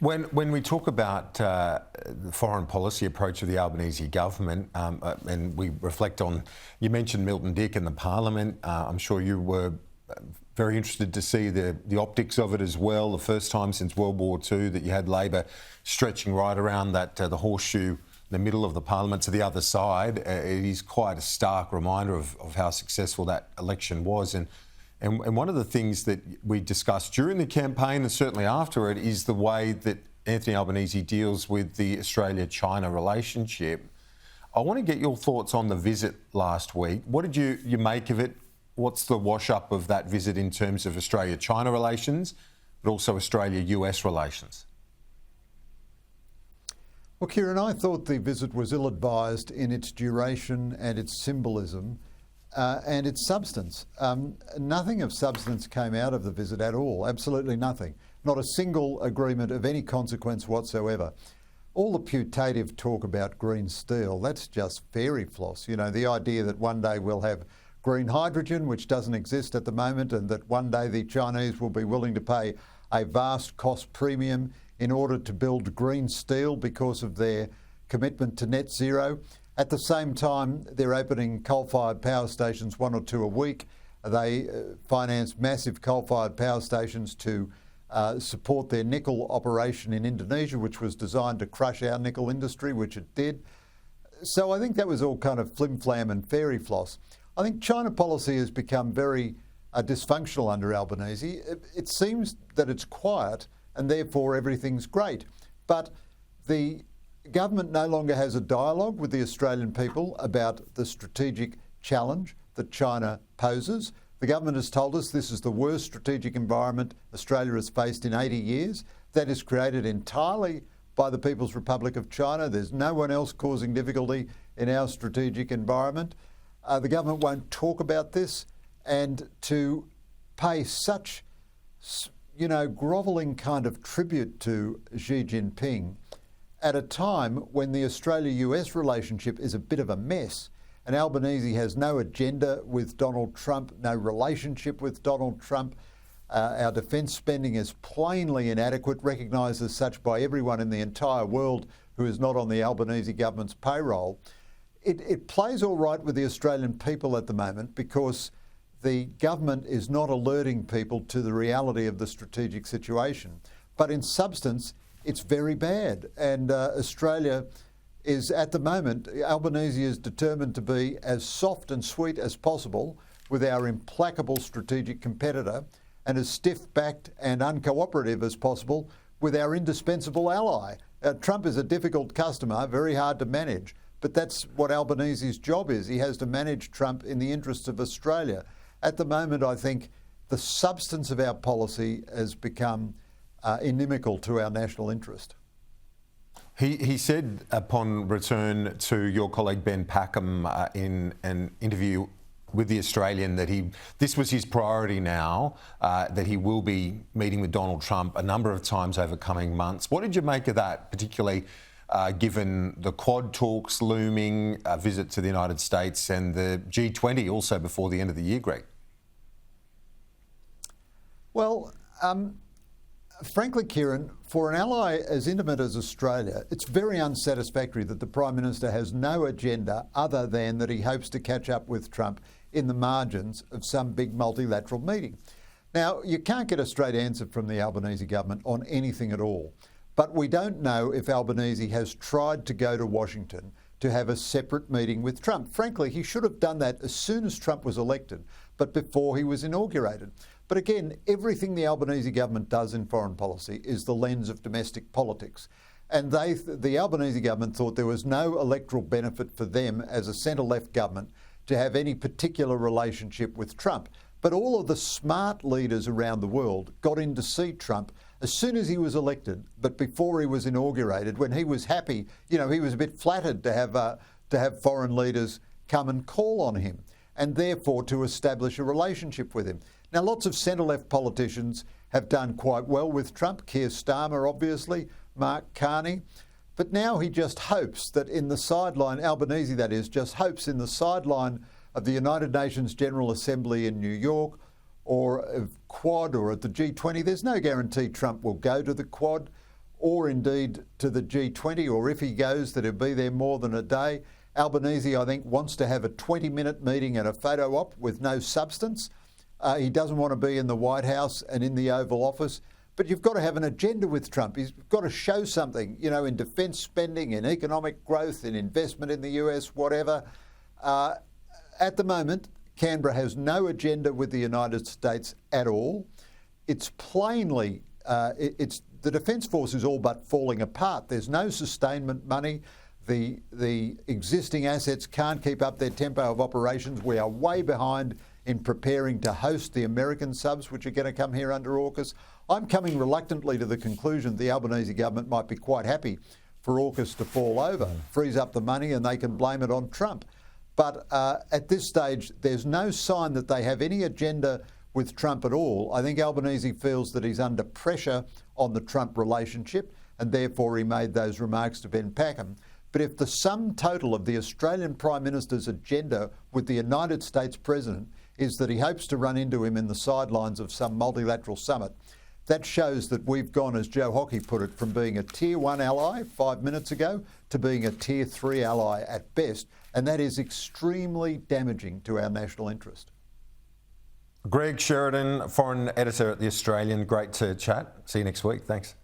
When we talk about the foreign policy approach of the Albanese government, and we reflect on, you mentioned Milton Dick and the Parliament. I'm sure you were very interested to see the optics of it as well. The first time since World War II that you had Labor stretching right around that the horseshoe in the middle of the Parliament to the other side. It is quite a stark reminder of how successful that election was. And one of the things that we discussed during the campaign and certainly after it is the way that Anthony Albanese deals with the Australia-China relationship. I want to get your thoughts on the visit last week. What did you make of it? What's the wash-up of that visit in terms of Australia-China relations, but also Australia-US relations? Well, Kieran, I thought the visit was ill-advised in its duration and its symbolism. And its substance. Nothing of substance came out of the visit at all, absolutely nothing. Not a single agreement of any consequence whatsoever. All the putative talk about green steel, that's just fairy floss. You know, the idea that one day we'll have green hydrogen, which doesn't exist at the moment, and that one day the Chinese will be willing to pay a vast cost premium in order to build green steel because of their commitment to net zero. At the same time, they're opening coal-fired power stations, 1 or 2 a week. They finance massive coal-fired power stations to support their nickel operation in Indonesia, which was designed to crush our nickel industry, which it did. So I think that was all kind of flim-flam and fairy floss. I think China policy has become very dysfunctional under Albanese. It seems that it's quiet and therefore everything's great. But the government no longer has a dialogue with the Australian people about the strategic challenge that China poses. The government has told us this is the worst strategic environment Australia has faced in 80 years. That is created entirely by the People's Republic of China. There's no one else causing difficulty in our strategic environment. The government won't talk about this, and to pay such, grovelling kind of tribute to Xi Jinping at a time when the Australia-US relationship is a bit of a mess, and Albanese has no agenda with Donald Trump, no relationship with Donald Trump. Our defence spending is plainly inadequate, recognised as such by everyone in the entire world who is not on the Albanese government's payroll. It plays all right with the Australian people at the moment because the government is not alerting people to the reality of the strategic situation. But in substance, it's very bad. And Australia is, at the moment, Albanese is determined to be as soft and sweet as possible with our implacable strategic competitor and as stiff-backed and uncooperative as possible with our indispensable ally. Trump is a difficult customer, very hard to manage, but that's what Albanese's job is. He has to manage Trump in the interests of Australia. At the moment, I think the substance of our policy has become inimical to our national interest. He said upon return to your colleague Ben Packham in an interview with The Australian that this was his priority now, that he will be meeting with Donald Trump a number of times over coming months. What did you make of that, particularly given the Quad talks looming, a visit to the United States and the G20 also before the end of the year, Greg? Well, frankly, Kieran, for an ally as intimate as Australia, it's very unsatisfactory that the Prime Minister has no agenda other than that he hopes to catch up with Trump in the margins of some big multilateral meeting. Now, you can't get a straight answer from the Albanese government on anything at all, but we don't know if Albanese has tried to go to Washington to have a separate meeting with Trump. Frankly, he should have done that as soon as Trump was elected, but before he was inaugurated. But again, everything the Albanese government does in foreign policy is the lens of domestic politics. And the Albanese government thought there was no electoral benefit for them as a centre-left government to have any particular relationship with Trump. But all of the smart leaders around the world got in to see Trump as soon as he was elected, but before he was inaugurated, when he was happy. He was a bit flattered to have foreign leaders come and call on him, and therefore to establish a relationship with him. Now, lots of centre-left politicians have done quite well with Trump. Keir Starmer, obviously, Mark Carney. But now he just hopes that in the sideline, Albanese that is, just hopes in the sideline of the United Nations General Assembly in New York or of Quad or at the G20, there's no guarantee Trump will go to the Quad or indeed to the G20, or if he goes, that he'll be there more than a day. Albanese, I think, wants to have a 20-minute meeting and a photo op with no substance. He doesn't want to be in the White House and in the Oval Office. But you've got to have an agenda with Trump. He's got to show something, you know, in defence spending, in economic growth, in investment in the US, whatever. At the moment, Canberra has no agenda with the United States at all. It's plainly, the Defence Force is all but falling apart. There's no sustainment money. The existing assets can't keep up their tempo of operations. We are way behind in preparing to host the American subs, which are going to come here under AUKUS. I'm coming reluctantly to the conclusion the Albanese government might be quite happy for AUKUS to fall over, frees up the money, and they can blame it on Trump. But at this stage, there's no sign that they have any agenda with Trump at all. I think Albanese feels that he's under pressure on the Trump relationship, and therefore he made those remarks to Ben Packham. But if the sum total of the Australian Prime Minister's agenda with the United States President is that he hopes to run into him in the sidelines of some multilateral summit, that shows that we've gone, as Joe Hockey put it, from being a Tier 1 ally 5 minutes ago to being a Tier 3 ally at best, and that is extremely damaging to our national interest. Greg Sheridan, foreign editor at The Australian, great to chat. See you next week. Thanks.